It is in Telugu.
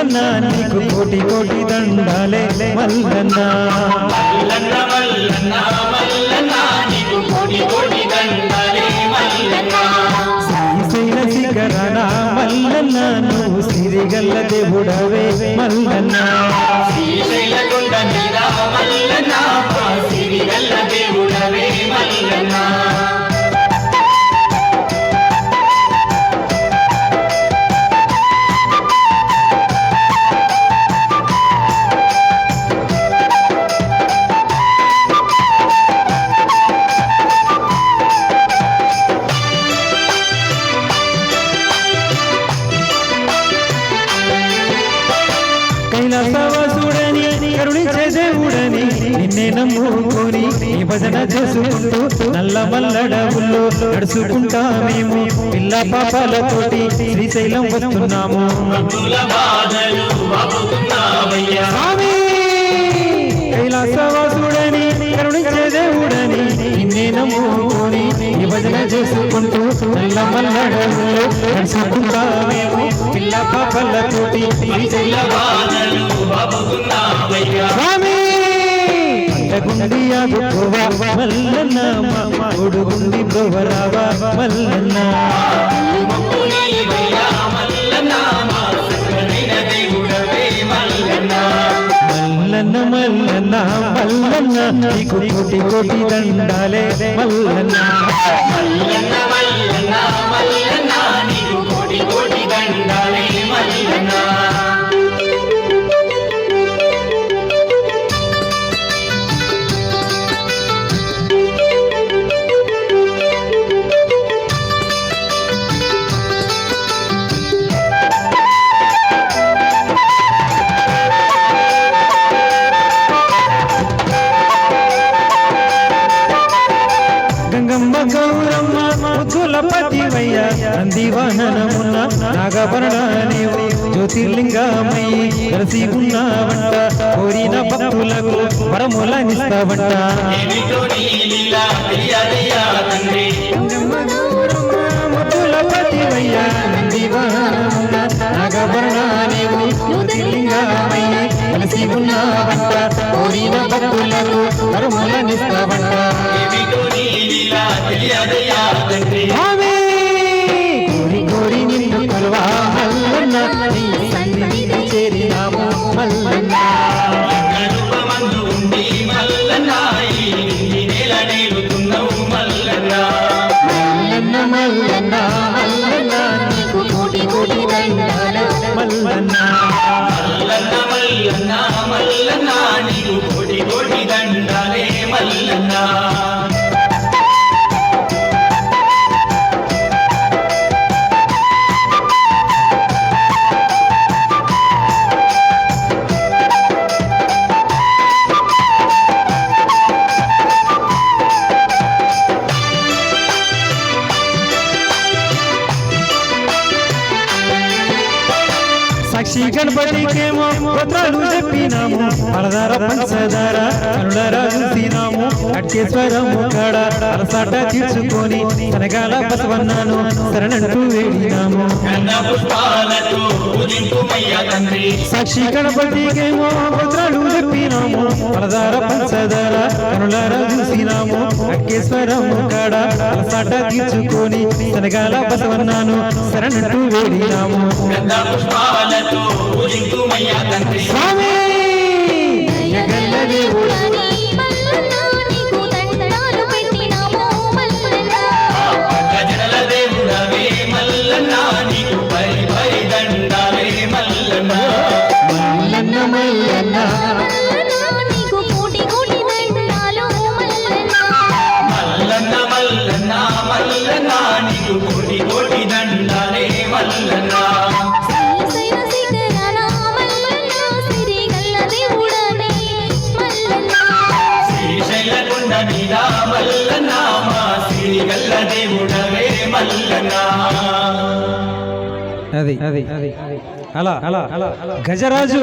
మల్లన్న నీకు కోటి కోటి దండాలే మల్లన్న మల్లన్న మల్లన్న మల్లన్న నీకు కోటి కోటి దండాలే మల్లన్న శ్రీశైల శిఖరాన మల్లన్న నువ్వు సిరిగల్ల దేవుడవే మల్లన్న శ్రీశైల కొండ మీద మల్లన్న సిరిగల్ల దేవుడవే మల్లన్న కైలాసవాసుడని కరుణించే దేవుడని నిన్నే నమ్ముకొని నీ భజన చేసుకుంటూ నల్ల మల్లడవుల్లో నడుచుకుంటా మేము పిల్ల పాపాలతోటి శ్రీశైలం వస్తున్నాము భక్తుల బాధలు బాపుతున్నావయ్యా స్వామి కైలాసవాసుడని కరుణించే దేవుడని నిన్నే నమ్ముకొని నీ భజన చేసుకుంటూ నల్ల మల్లడవుల్లో నడుచుకుంటా మేము పిల్ల పాపాలతోటి భక్తుల బాధలు బాపుతున్నావయ్యా స్వామి గుండి ఆగుకోవా మల్లన్న ఉడుగుండి బ్రోవరావా మల్లన్న నీవయ్యా మల్లన్న మా సకలైన దేవుడవే మల్లన్న మల్లన్న మల్లన్న మల్లన్న నీకు కోటి కోటి దండాలే మల్లన్న మల్లన్న మల్లన్న మల్లన్న నీకు కోటి కోటి దండాలే మల్లన్న గంగమ్మ గౌరమ్మ ముద్దులపతివయ్య నందివాహనమున్న నాగభరణ నీవు జ్యోతిర్లింగమయ్యి కలిసి ఉన్నావంట కోరిన భక్తులకు వరములనిస్తావంట ఏమిటో నీ లీలా తెలియదయ్యా తండ్రి గంగమ్మ గౌరమ్మ ముద్దులపతివయ్య నందివాహనమున్న నాగభరణ నీవు జ్యోతిర్లింగమయ్యి కలిసి ఉన్నావంట కోరిన భక్తులకు వరములనిస్తావంట ఏమిటో నీ లీలా తెలియదయ్యా తండ్రి ఆమె కోరి కోరి నిన్ను కలువా మల్లన్న నీ సన్నిధి చేరినాము మల్లన్న రూపమందు ఉండి మల్లన్న ఈ నింగి నేల నేలుతున్నావు మల్లన్న మల్లన్న మల్లన్న మల్లన్న నీకు కోటి కోటి దండాల మల్లన్న మల్లన్న మల్లన్న మల్లన్న నీకు కోటి కోటి దండాలే మల్లన్న సాక్షి గణపతికేమో గోత్రాలు చెప్పినాము పలదార పంచదార కనులారా చూసినాము అట్టేశ్వరము కాడ అలసాట తీర్చుకొని కనగాల బసవన్నాను శరణంటూ వేడినాము గంధ పుష్పాలతో పూజింతుమయ్యా తండ్రి సాక్షి గణపతికేమో గోత్రాలు చెప్పినాము పలదార పంచదార కనులారా చూసినాము అట్టేశ్వరము కాడ అలసాట తీర్చుకొని కనగాల బసవన్నాను శరణంటూ వేడినాము గంధ పుష్పాలతో పూజింతుమయ్యా తండ్రి స్వామి దయగల్ల దేవుడా గజల దేవుడవే మల్లన్న నీకు పరి పరి దండాలే మల్లన్న మల్లన్న మల్లన్న మల్లన్న మల్లన్న మల్లన్న నీకు కోటి కోటి దండాలే మల్లన్న శ్రీశైల కొండ మీద మల్లన్న మా సిరిగల్ల దేవుడవే మల్లన్న అది అలా గజరాజు